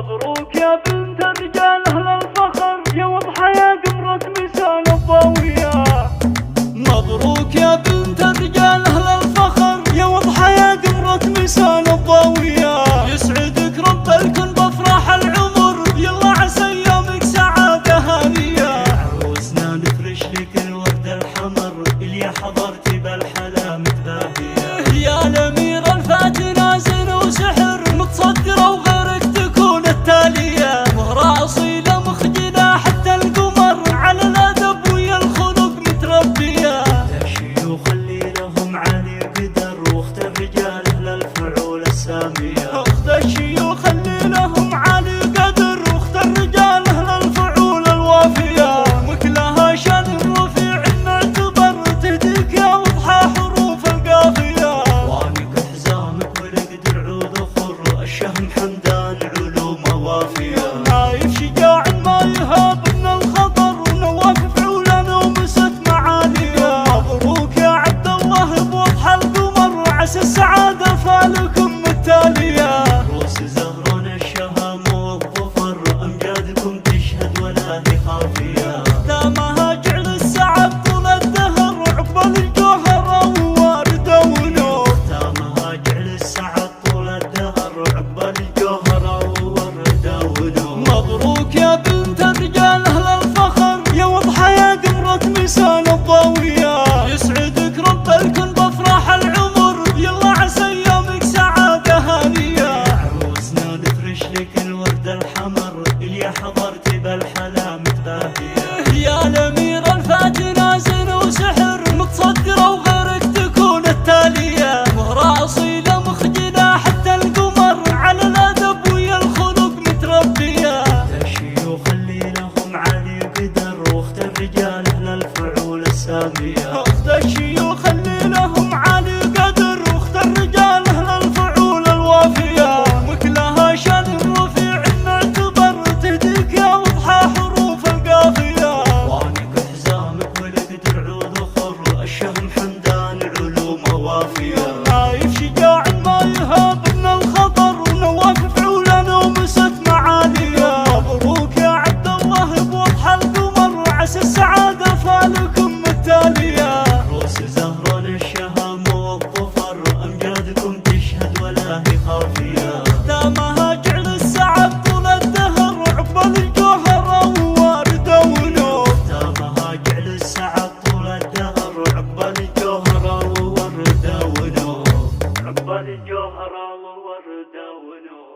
مبروك يا بنت الرجال أهل الفخر، يا واضحة يا قمرة مثال الضاوية. مبروك يا بنت الرجال أهل الفخر، يا واضحة يا قمرة مثال الضاوية. يسعدك رب الكون بأفراح العمر، يلا عسى أيامك سعادة هانية. عروسنا نفرش لك الورد الحمر، اللي حضرتي بالحلا متباهية. يا الأمير الفاتنة زين وسحر، متصدرة وغيرك تكون التالية. مهرة أصيلة مخجلة حتى القمر، على الأدب ويا الخلق متربية. الشيوخ اللي لهم عالي قدر، واخت الرجال أهل الفعول السامية. اخت الشيوخ اللي لهم عالي قدر، واخت الرجال أهل الفعول الوافية. وكلها شان رفيع معتبر، تهديك يا وضحى حروف القافية. وانك حزامك ولقد العود خر، الشهم حمدان علوم وافية. نايف شجاع ما يهاب من الخطر، ونواف فعولا ومست معالية. مبروك يا عبد الله بوضح القمر، عسى السعادة فالكم التالية. روس زهران الشهام والظفر، أمجادكم تشهد ولا هي خافية. دامها جعل السعد طول الدهر، عقبال الجوهر ووردة ونور. دامها جعل السعد طول الدهر، عقبال الجوهر ووردة ونور. مبروك يا بنت الرجال أهل الفخر، يا واضحة يا قمرة مثال الضاوية. يسعدك رب الكون بأفراح العمر، يلا عسى أيامك سعادة هانية. عروسنا نفرش لك الورد الحمر، اللي حضرتي بالحلا متباهية. يا الأمير الفاتنة زين وسحر، متصدرة وغيرك تكون التالية. مهرة أصيلة مخجلة حتى القمر، على الأدب ويا الخلق متربية. الشيوخ اللي لهم عالي قدر، واخت الرجال أهل الفعول السامية. اخت الشيوخ اللي لهم عالي قدر، واخت الرجال أهل الفعول الوافية. وكلها شان رفيع معتبر، تهديك يا وضحى حروف القافية. وانك حزامك ولقد العود خر، الشهم حمدان علوم وافية. نايف شجاع ما يهاب من الخطر، ونواف فعولا ومست معالية. مبروك يا عبد الله بوضح القمر، عسى السعادة فالكم التالية. روس زهران الشهام والظفر، أمجادكم تشهد ولا هي خافية. دامها جعل السعد طول الدهر، عقبال الجوهر ووردة ونور. دامها جعل السعد طول الدهر، عقبال الجوهر ووردة ونور. عقبال الجوهر ووردة ونور.